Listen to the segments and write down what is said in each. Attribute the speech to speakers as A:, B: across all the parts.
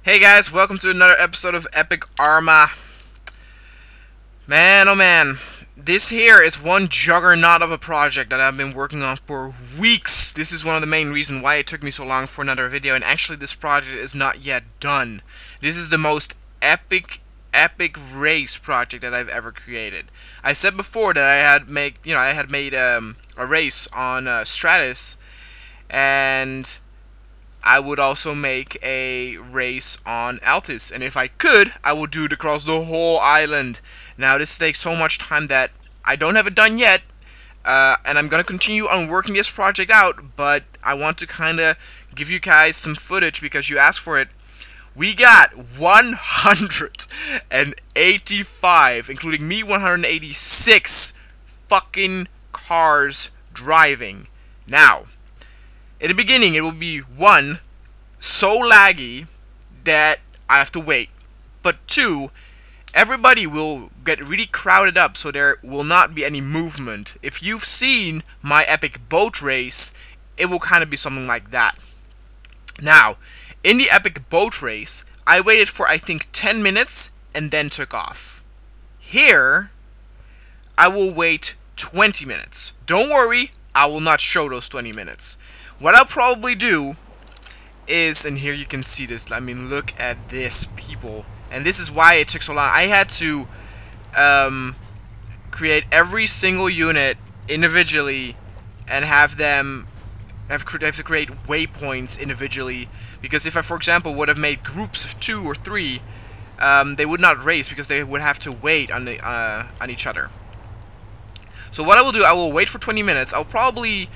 A: Hey guys, welcome to another episode of EPIC ARMA. Man, oh man, this here is one juggernaut of a project that I've been working on for weeks. This is one of the main reasons why it took me so long for another video, and actually this project is not yet done. This is the most epic race project that I've ever created. I said before that I had made a race on Stratus, and I would also make a race on Altis, and if I could, I would do it across the whole island. Now, this takes so much time that I don't have it done yet, and I'm gonna continue on working this project out, but I want to kinda give you guys some footage because you asked for it. We got 185, including me, 186 fucking cars driving. Now, in the beginning, it will be one, so laggy that I have to wait. But two, everybody will get really crowded up, so there will not be any movement. If you've seen my epic boat race, it will kind of be something like that. Now, in the epic boat race, I waited for I think 10 minutes and then took off. Here, I will wait 20 minutes. Don't worry, I will not show those 20 minutes. What I'll probably do is, and here you can see this, I mean, look at this, people. And this is why it took so long. I had to create every single unit individually and have to create waypoints individually. Because if I, for example, would have made groups of 2 or 3, they would not race because they would have to wait on each other. So what I will do, I will wait for 20 minutes. I'll probably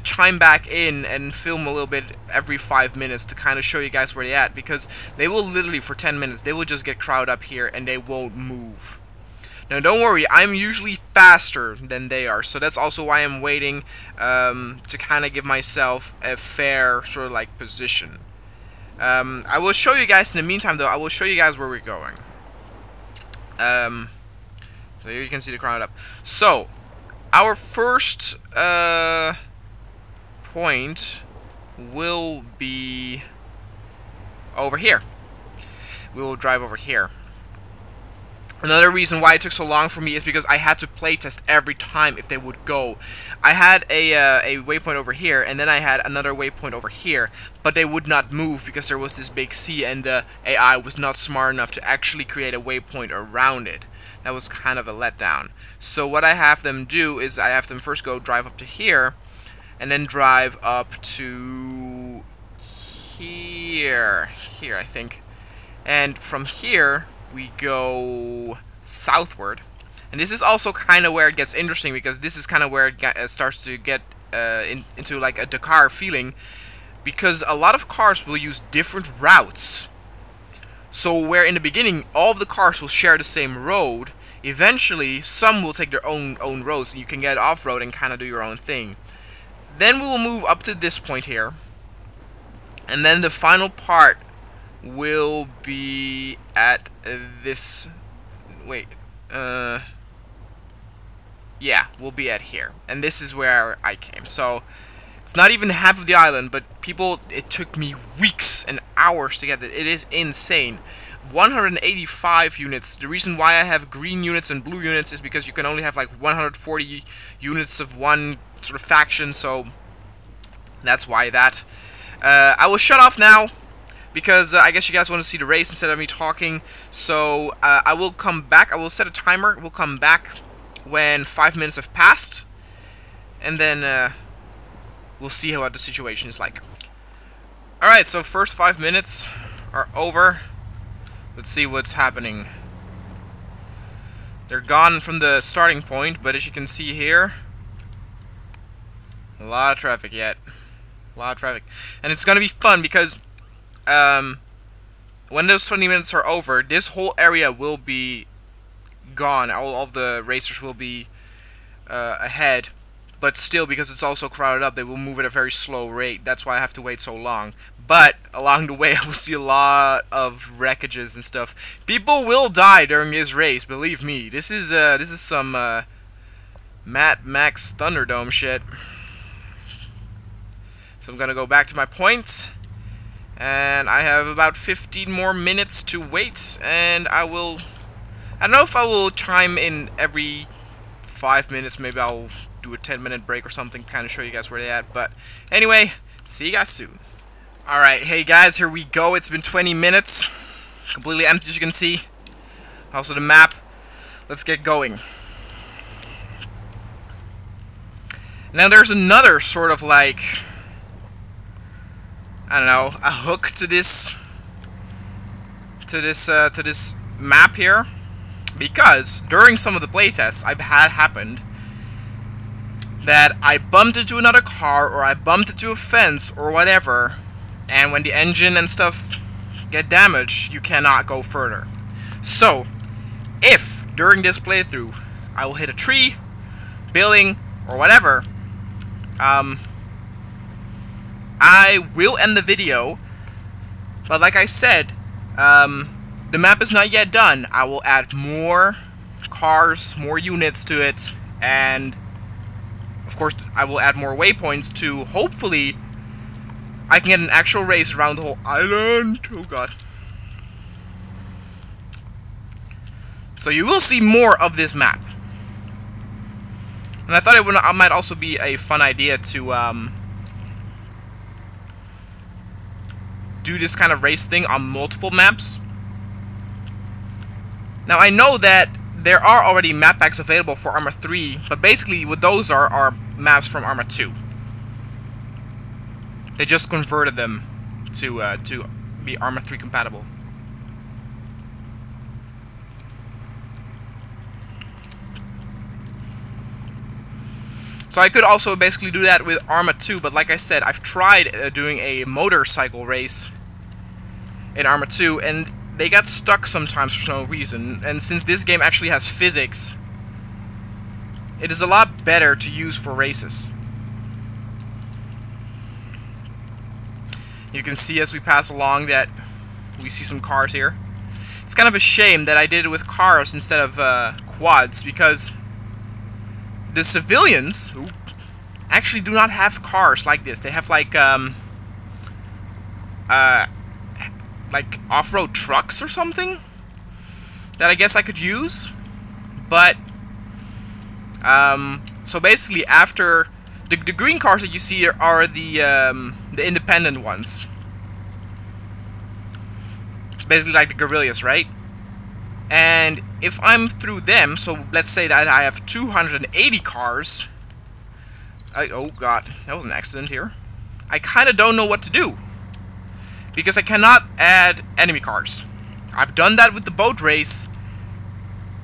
A: chime back in and film a little bit every 5 minutes to kind of show you guys where they're at, because they will literally, for 10 minutes, they will just get crowded up here and they won't move. Now don't worry, I'm usually faster than they are, so that's also why I'm waiting to kind of give myself a fair sort of like position. I will show you guys in the meantime though, I will show you guys where we're going. So here you can see the crowd up. So, our first point will be over here. We will drive over here. Another reason why it took so long for me is because I had to playtest every time if they would go. I had a waypoint over here, and then I had another waypoint over here, but they would not move because there was this big sea, and the AI was not smart enough to actually create a waypoint around it. That was kind of a letdown. So what I have them do is I have them first go drive up to here, and then drive up to here, I think. And from here, we go southward. And this is also kind of where it gets interesting, because this is kind of where it starts to get into like a Dakar feeling, because a lot of cars will use different routes. So where in the beginning all of the cars will share the same road, eventually some will take their own roads, and you can get off-road and kind of do your own thing. Then we will move up to this point here, and then the final part will be at this, yeah, we'll be at here, and this is where I came. So it's not even half of the island, but people, it took me weeks and hours to get it. It is insane. 185 units. The reason why I have green units and blue units is because you can only have like 140 units of one sort of faction, so that's why that. I will shut off now, because I guess you guys want to see the race instead of me talking. So I will come back. I will set a timer. We'll come back when 5 minutes have passed, and then we'll see what the situation is like. Alright, so first 5 minutes are over. Let's see what's happening. They're gone from the starting point, but as you can see here, a lot of traffic yet. A lot of traffic. And it's going to be fun because when those 20 minutes are over, this whole area will be gone. All of the racers will be ahead. But still, because it's also crowded up, they will move at a very slow rate. That's why I have to wait so long. But along the way, I will see a lot of wreckages and stuff. People will die during this race, believe me. This is some Mad Max Thunderdome shit. So I'm gonna go back to my points, And I have about 15 more minutes to wait, and I don't know if I will chime in every 5 minutes. Maybe I'll do a 10-minute break or something, kind of show you guys where they're at. But anyway, see you guys soon. Alright, hey guys, here we go. It's been 20 minutes. Completely empty, as you can see. Also the map. Let's get going. Now there's another sort of like, I don't know, a hook to this map here, because during some of the playtests I've had happened that I bumped into another car or I bumped into a fence or whatever, and when the engine and stuff get damaged, you cannot go further. So if during this playthrough I will hit a tree, building, or whatever, I will end the video, but like I said, the map is not yet done. I will add more cars, more units to it, and of course I will add more waypoints to hopefully I can get an actual race around the whole island. Oh god. So you will see more of this map. And I thought it might also be a fun idea to do this kind of race thing on multiple maps. Now I know that there are already map packs available for Arma 3, but basically what those are maps from Arma 2. They just converted them to be Arma 3 compatible. So I could also basically do that with Arma 2, but like I said, I've tried doing a motorcycle race in Arma 2, and they got stuck sometimes for no reason. And since this game actually has physics, it is a lot better to use for races. You can see as we pass along that we see some cars here. It's kind of a shame that I did it with cars instead of quads, because the civilians actually do not have cars like this. They have like off-road trucks or something that I guess I could use. But so basically, after the green cars that you see are the independent ones. It's basically like the guerrillas, right? And if I'm through them, so let's say that I have 280 cars. Oh god, that was an accident here. I kind of don't know what to do, because I cannot add enemy cars. I've done that with the boat race,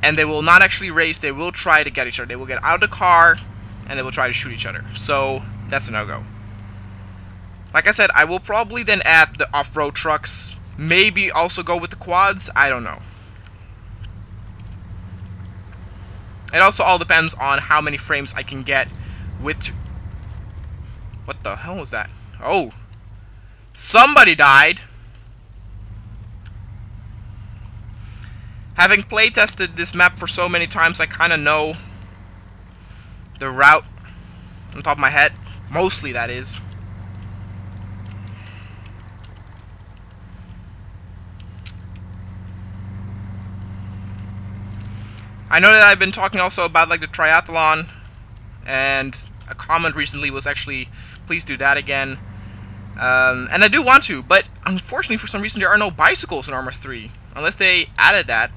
A: and they will not actually race. They will try to get each other. They will get out of the car, and they will try to shoot each other. So that's a no-go. Like I said, I will probably then add the off-road trucks. Maybe also go with the quads. I don't know. It also all depends on how many frames I can get with... What the hell was that? Oh! Somebody died! Having playtested this map for so many times, I kind of know the route on top of my head. Mostly, that is. I know that I've been talking also about like the triathlon, and a comment recently was actually, please do that again. And I do want to, but unfortunately for some reason there are no bicycles in Arma 3. Unless they added that.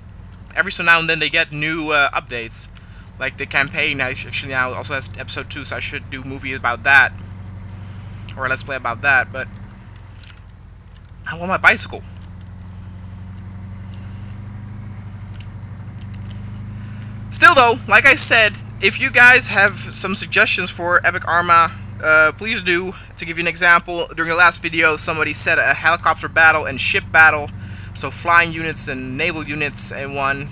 A: Every so now and then they get new updates. Like the campaign actually now also has episode 2, so I should do a movie about that. Or a let's play about that, but I want my bicycle. Still though, like I said, if you guys have some suggestions for EPIC ARMA, please do. To give you an example, during the last video somebody said a helicopter battle and ship battle, so flying units and naval units in one.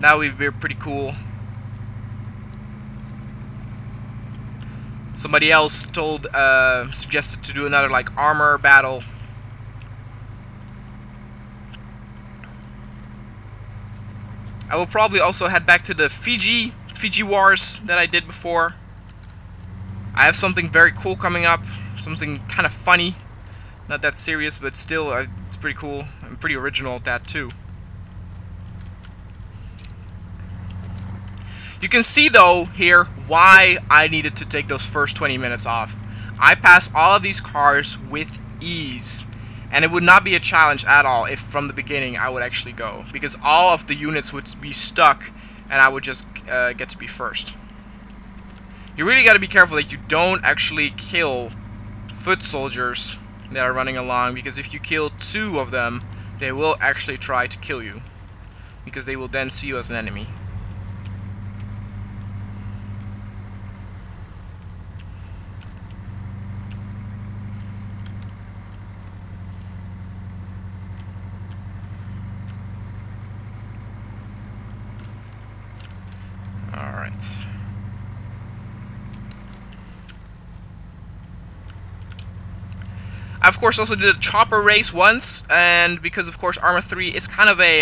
A: That would be pretty cool. Somebody else suggested to do another like armor battle. I will probably also head back to the Fiji Wars that I did before. I have something very cool coming up, something kind of funny Not that serious, but still, it's pretty cool and pretty original at that too. You can see, though, here, why I needed to take those first 20 minutes off. I passed all of these cars with ease, and it would not be a challenge at all if from the beginning I would actually go, because all of the units would be stuck, and I would just get to be first. You really got to be careful that you don't actually kill foot soldiers that are running along, because if you kill 2 of them, they will actually try to kill you, because they will then see you as an enemy. Alright. I, of course, also did a chopper race once, and because, of course, Arma 3 is kind of a,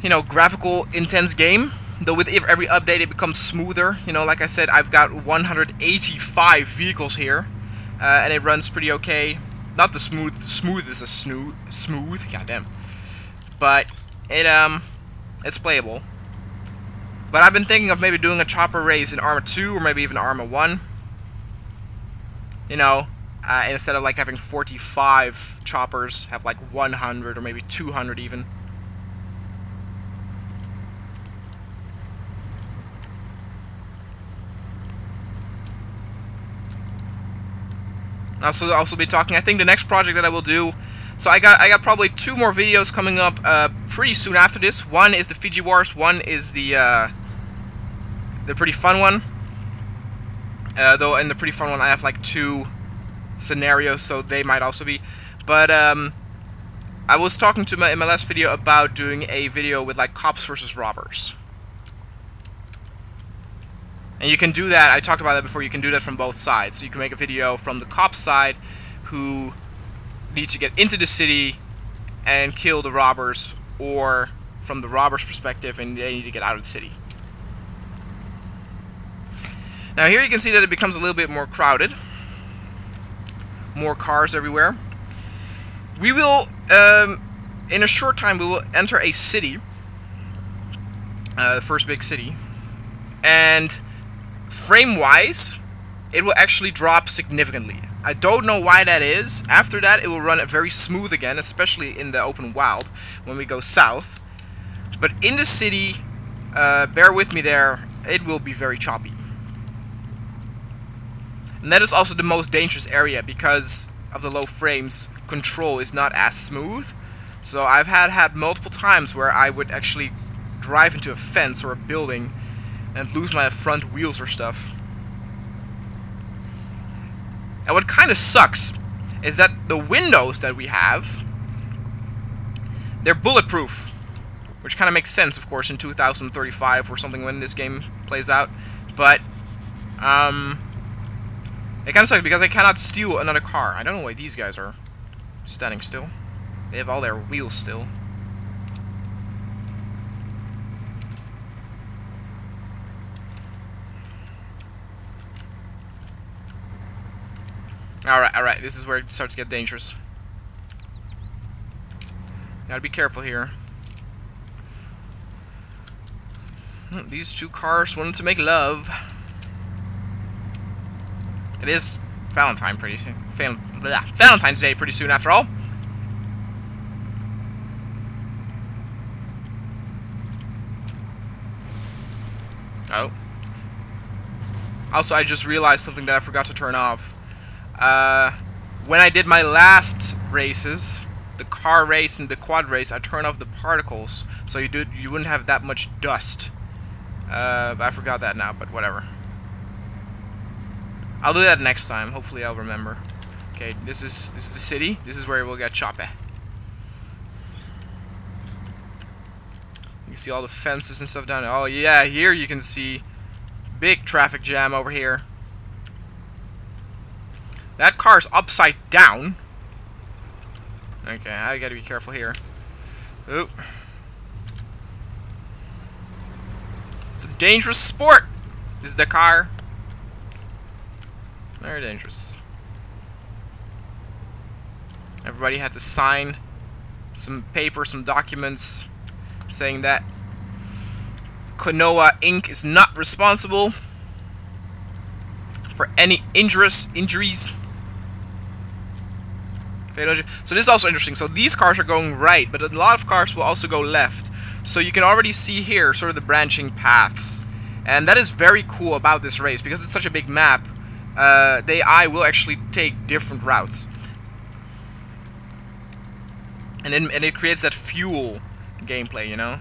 A: you know, graphical, intense game, though with every update it becomes smoother. You know, like I said, I've got 185 vehicles here, and it runs pretty okay. Not the smoothest of smooth, goddamn, but it's playable. But I've been thinking of maybe doing a chopper race in Arma 2, or maybe even Arma 1. You know, instead of like having 45 choppers, have like 100 or maybe 200 even. I'll also be talking, I think the next project that I will do, so I got probably 2 more videos coming up pretty soon after this. One is the Fiji Wars, one is the pretty fun one. Though in the pretty fun one I have like 2 scenarios, so they might also be. But I was talking to in my last video about doing a video with like cops versus robbers. And you can do that, I talked about that before, you can do that from both sides. So you can make a video from the cop's side, who need to get into the city and kill the robbers, or from the robbers' perspective and they need to get out of the city. Now here you can see that it becomes a little bit more crowded. More cars everywhere. We will, in a short time, we will enter a city. The first big city. And frame-wise, it will actually drop significantly. I don't know why that is. After that, it will run very smooth again, especially in the open wild, when we go south. But in the city, bear with me there, it will be very choppy. And that is also the most dangerous area, because of the low frames, control is not as smooth. So I've had multiple times where I would actually drive into a fence or a building and lose my front wheels or stuff. And what kind of sucks is that the windows that we have, they're bulletproof, which kind of makes sense, of course, in 2035 or something when this game plays out. But it kind of sucks because I cannot steal another car. I don't know why these guys are standing still. They have all their wheels still. Alright, this is where it starts to get dangerous. Gotta be careful here. These 2 cars wanted to make love. It is Valentine's Day pretty soon, after all. Oh. Also, I just realized something that I forgot to turn off. When I did my last races, the car race and the quad race, I turned off the particles, so you wouldn't have that much dust. But I forgot that now, but whatever. I'll do that next time. Hopefully I'll remember. Okay, this is the city. This is where we'll get choppy. You can see all the fences and stuff down there. Oh yeah, here you can see big traffic jam over here. That car's upside down. Okay, I gotta be careful here. Oop. It's a dangerous sport. This is the car. Very dangerous. Everybody had to sign some paper, some documents, saying that Klonoa Inc. is not responsible for any injuries. So this is also interesting. So these cars are going right, but a lot of cars will also go left. So you can already see here sort of the branching paths. And that is very cool about this race, because it's such a big map. The AI will actually take different routes. And it creates that fuel gameplay, you know?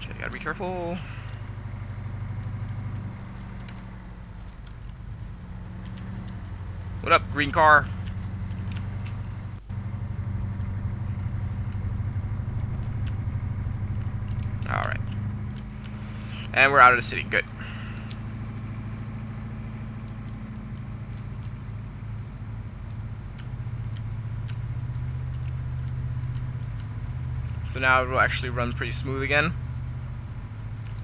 A: Okay, gotta be careful. What up, green car? Alright. And we're out of the city. Good. So now it will actually run pretty smooth again.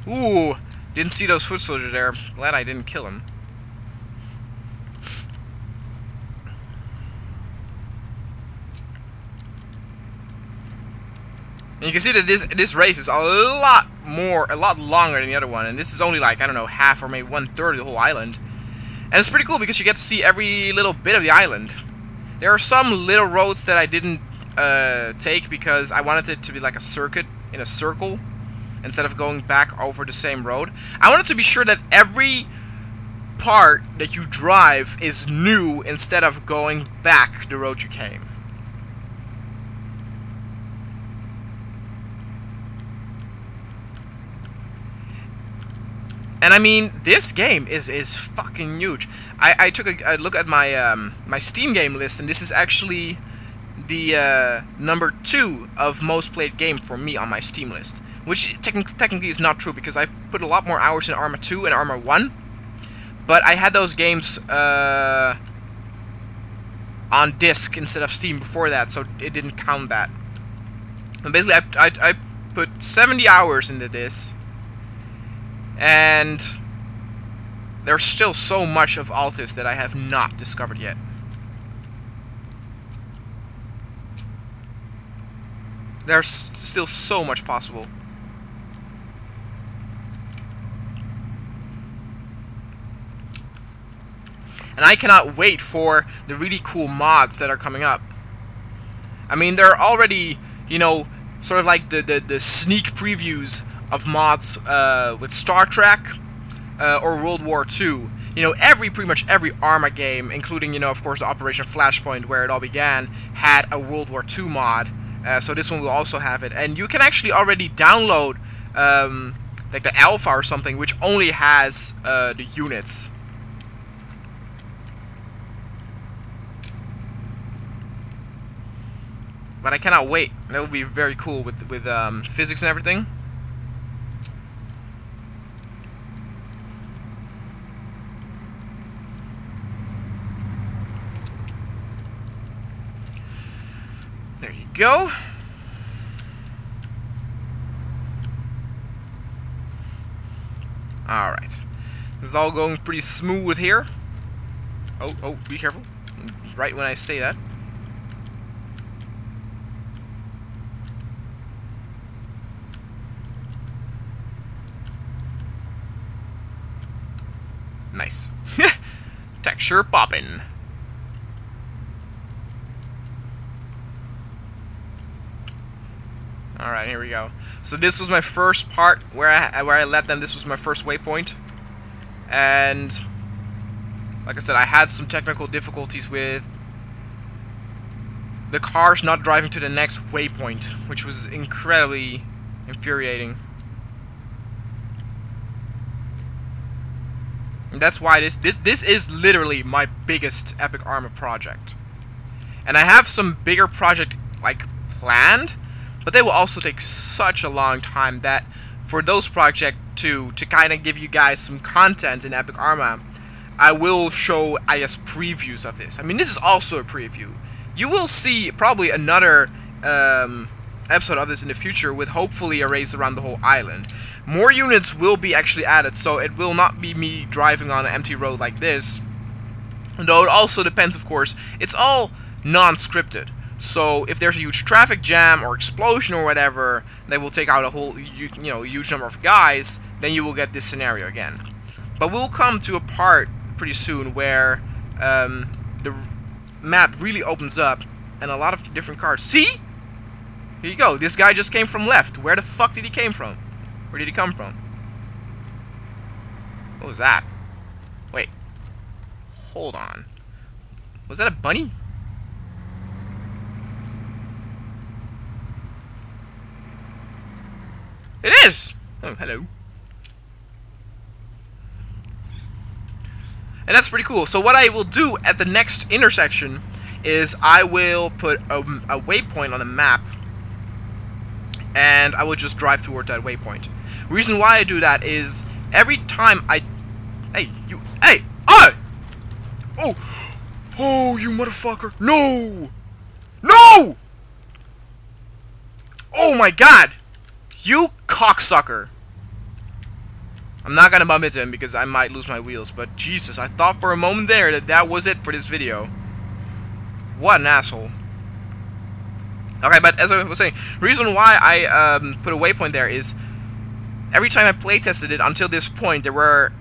A: Ooh! Didn't see those foot soldiers there. Glad I didn't kill him. And you can see that this race is a lot longer than the other one, and this is only like, I don't know, half or maybe 1/3 of the whole island. And it's pretty cool because you get to see every little bit of the island. There are some little roads that I didn't take because I wanted it to be like a circuit in a circle instead of going back over the same road. I wanted to be sure that every part that you drive is new instead of going back the road you came. And I mean, this game is fucking huge. I took a look at my my Steam game list, and this is actually the number 2 of most played game for me on my Steam list. Which technically is not true, because I've put a lot more hours in Arma 2 and Arma 1. But I had those games on disc instead of Steam before that, so it didn't count that. And basically, I put 70 hours into this. And there's still so much of Altis that I have not discovered yet. There's still so much possible. And I cannot wait for the really cool mods that are coming up. I mean, there are already, you know, sort of like the sneak previews of mods with Star Trek or World War II. You know, pretty much every Arma game, including, you know, of course, the Operation Flashpoint, where it all began, had a World War II mod. So this one will also have it. And you can actually already download like the alpha or something, which only has the units. But I cannot wait. That would be very cool with physics and everything. There you go. Alright. This is all going pretty smooth here. Oh, be careful. Right when I say that. Nice. Texture poppin'. Alright, here we go. So this was my first part where I led them. This was my first waypoint. And like I said, I had some technical difficulties with the cars not driving to the next waypoint, which was incredibly infuriating. And that's why this is literally my biggest Epic Arma project. And I have some bigger project like planned, but they will also take such a long time that for those projects to kind of give you guys some content in Epic Arma, I will show, I guess, previews of this. I mean, this is also a preview. You will see probably another episode of this in the future with hopefully a race around the whole island. More units will be actually added, so it will not be me driving on an empty road like this. Though it also depends, of course, it's all non-scripted. So if there's a huge traffic jam or explosion or whatever that will take out a whole, huge number of guys, then you will get this scenario again. But we'll come to a part pretty soon where the map really opens up and a lot of different cars. See? Here you go. This guy just came from left. Where the fuck did he came from? Where did he come from? What was that? Wait. Hold on. Was that a bunny? It is! Oh, hello. And that's pretty cool. So what I will do at the next intersection is I will put a waypoint on the map, and I will just drive toward that waypoint. Reason why I do that is every time I... Hey, you... Hey! Oh! Oh, you motherfucker! No! No! Oh my god! You cocksucker! I'm not gonna bump into him because I might lose my wheels, but Jesus, I thought for a moment there that that was it for this video. What an asshole. Okay, but as I was saying, reason why I put a waypoint there is every time I playtested it until this point, there were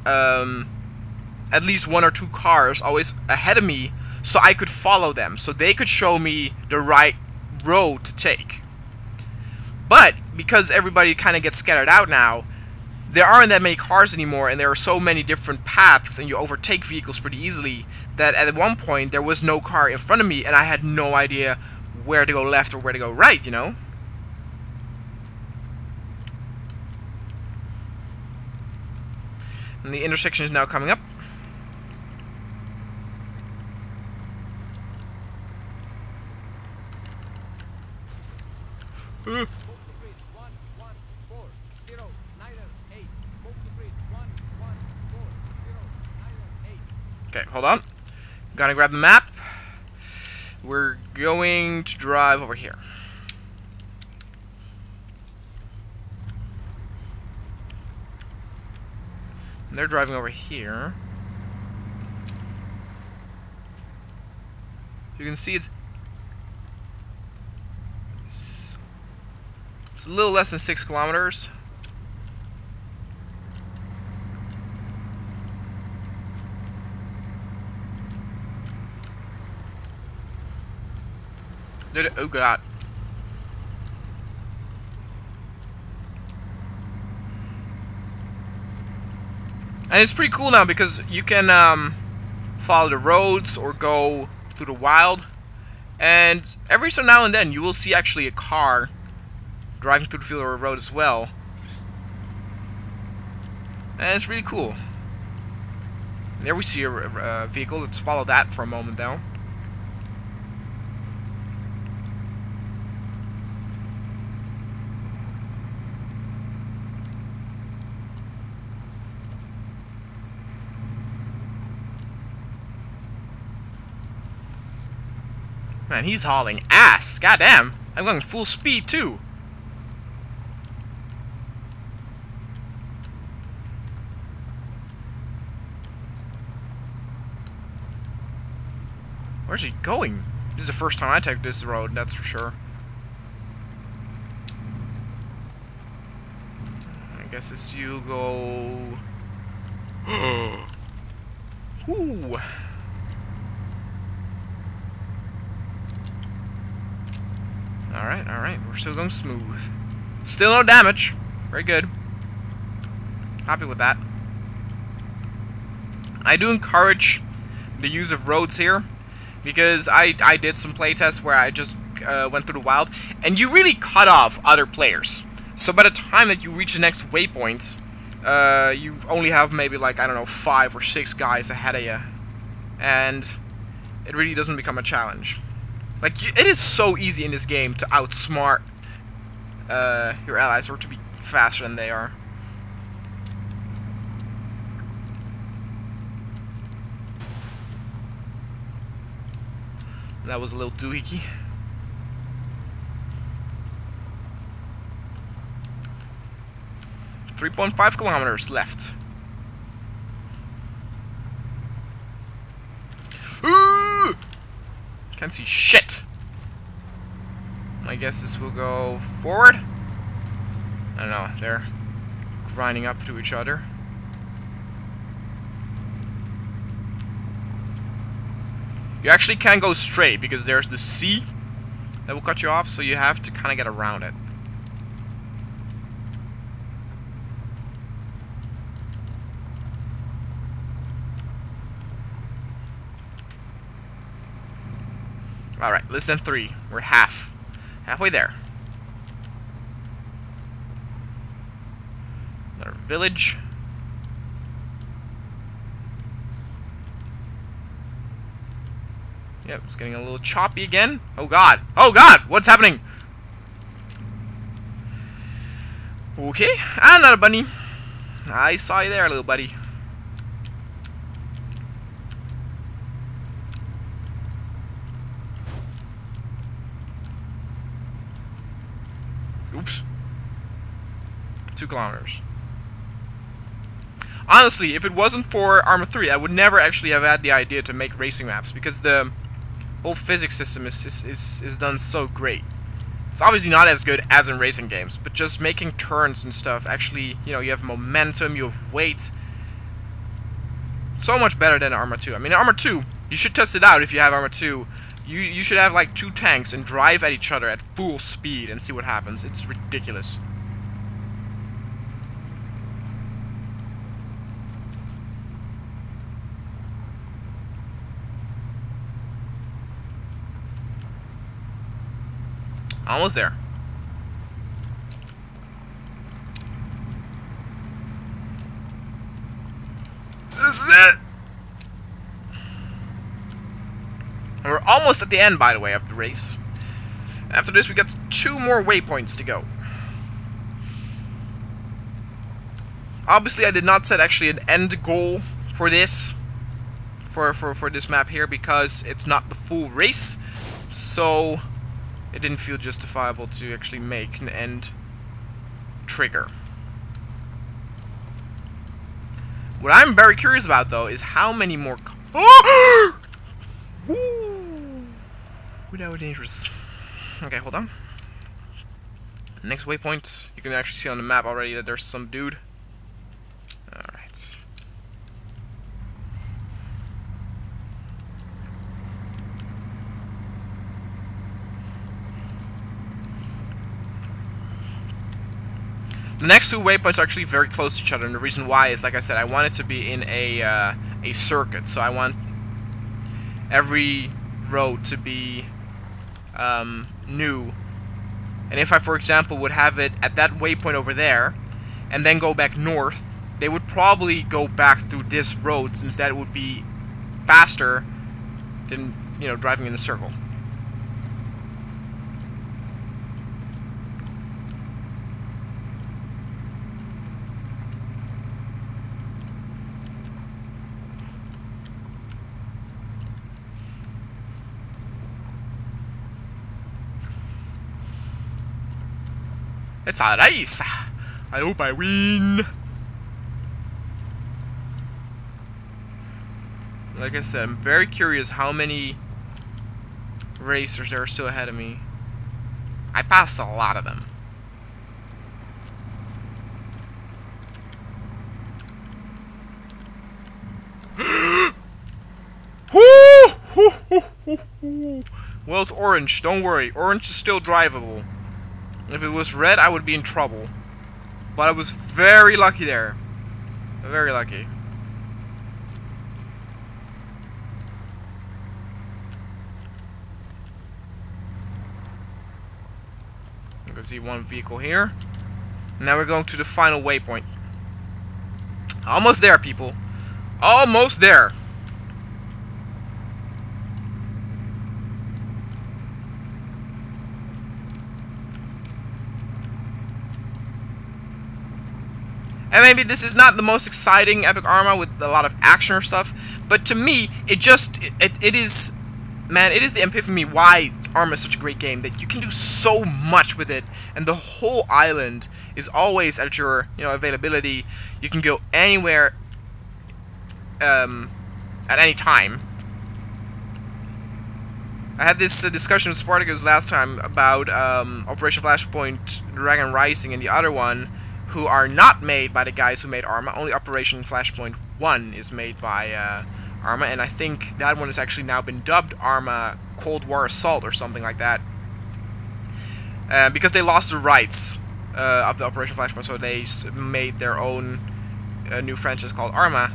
A: at least 1 or 2 cars always ahead of me, so I could follow them, so they could show me the right road to take. But because everybody kind of gets scattered out now, there aren't that many cars anymore, and there are so many different paths, and you overtake vehicles pretty easily, that at one point there was no car in front of me, and I had no idea where to go left or where to go right, you know? And the intersection is now coming up. Okay, hold on. Gotta grab the map. We're going to drive over here. And they're driving over here. You can see it's a little less than 6 kilometers. Oh god. And it's pretty cool now because you can follow the roads or go through the wild, and every so now and then you will see actually a car driving through the field or a road as well, and it's really cool. And there we see a vehicle. Let's follow that for a moment though. Man, he's hauling ass. Goddamn. I'm going full speed, too. Where's he going? This is the first time I take this road, that's for sure. I guess it's you go... Ooh. Alright, we're still going smooth. Still no damage. Very good. Happy with that. I do encourage the use of roads here, because I did some playtests where I just went through the wild, and you really cut off other players. So by the time that you reach the next waypoint, you only have maybe like, I don't know, 5 or 6 guys ahead of you. And it really doesn't become a challenge. Like, it is so easy in this game to outsmart your allies, or to be faster than they are. That was a little doohickey. 3.5 kilometers left. Ooh! Can't see shit. I guess this will go forward. I don't know. They're grinding up to each other. You actually can't go straight because there's the sea that will cut you off, so you have to kind of get around it. Alright, less than 3. We're halfway there. Another village. Yep, it's getting a little choppy again. Oh god! Oh god! What's happening? Okay, another bunny. I saw you there, little buddy. Oops. 2 kilometers. Honestly, if it wasn't for Arma 3, I would never actually have had the idea to make racing maps, because the whole physics system is done so great. It's obviously not as good as in racing games, but just making turns and stuff, actually, you know, you have momentum, you have weight. So much better than Arma 2. I mean, Arma 2, you should test it out if you have Arma 2. You should have like 2 tanks and drive at each other at full speed and see what happens. It's ridiculous. Almost there. This is it! And we're almost at the end, by the way, of the race. After this, we got 2 more waypoints to go. Obviously, I did not set actually an end goal for this. For this map here, because it's not the full race. So it didn't feel justifiable to actually make an end trigger. What I'm very curious about, though, is how many more... Ooh, that was dangerous. Okay, hold on. Next waypoint, you can actually see on the map already that there's some dude. Alright. The next 2 waypoints are actually very close to each other, and the reason why is, like I said, I want it to be in a circuit, so I want every road to be new. And if I, for example, would have it at that waypoint over there, and then go back north, they would probably go back through this road, since that would be faster than, you know, driving in a circle. It's a race! I hope I win! Like I said, I'm very curious how many racers there are still ahead of me. I passed a lot of them. Well, it's orange. Don't worry. Orange is still drivable. If it was red, I would be in trouble. But I was very lucky there. Very lucky. You can see 1 vehicle here. Now we're going to the final waypoint. Almost there, people. Almost there. And maybe this is not the most exciting Epic Arma with a lot of action or stuff, but to me, it is, man, it is the epiphany why Arma is such a great game, that you can do so much with it, and the whole island is always at your availability. You can go anywhere at any time. I had this discussion with Spartacus last time about Operation Flashpoint, Dragon Rising, and the other one, who are not made by the guys who made Arma. Only Operation Flashpoint 1 is made by Arma, and I think that one has actually now been dubbed Arma Cold War Assault or something like that. Because they lost the rights of the Operation Flashpoint, so they made their own new franchise called Arma.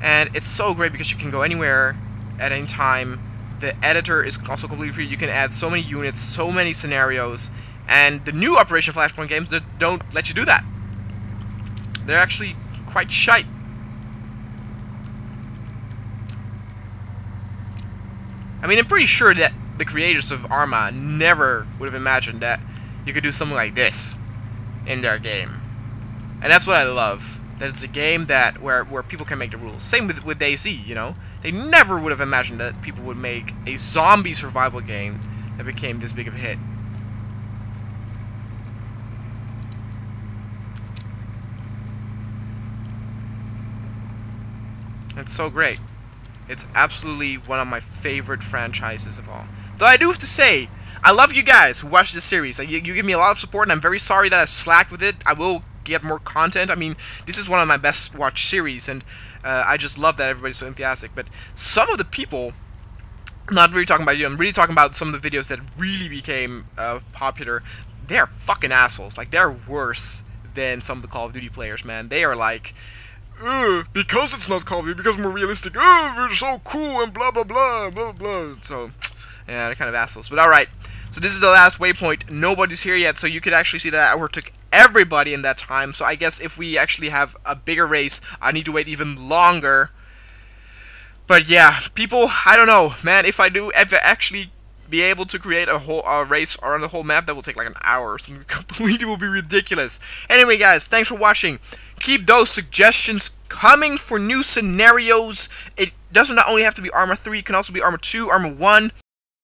A: And it's so great because you can go anywhere at any time. The editor is also completely free. You can add so many units, so many scenarios, and the new Operation Flashpoint games that don't let you do that. They're actually quite shite. I mean, I'm pretty sure that the creators of Arma never would have imagined that you could do something like this in their game. And that's what I love. That it's a game that where people can make the rules. Same with DayZ, you know? They never would have imagined that people would make a zombie survival game that became this big of a hit. It's so great. It's absolutely one of my favorite franchises of all. Though I do have to say, I love you guys who watch this series. You give me a lot of support, and I'm very sorry that I slacked with it. I will get more content. I mean, this is one of my best watched series, and I just love that everybody's so enthusiastic. But some of the people, I'm not really talking about you, I'm really talking about some of the videos that really became popular. They're fucking assholes. Like, they're worse than some of the Call of Duty players, man. They are like, because it's not Call of Duty, because we're realistic, we're so cool, and blah, blah, blah, blah, blah. So, yeah, they're kind of assholes. But alright, so this is the last waypoint. Nobody's here yet, so you could actually see that I overtook everybody in that time. So I guess if we actually have a bigger race, I need to wait even longer. But yeah, people, I don't know, man. If I actually be able to create a whole race around the whole map, that will take like an hour or something. Completely will be ridiculous. Anyway, guys, thanks for watching. Keep those suggestions coming for new scenarios. It doesn't not only have to be Arma 3, it can also be Arma 2, Arma 1.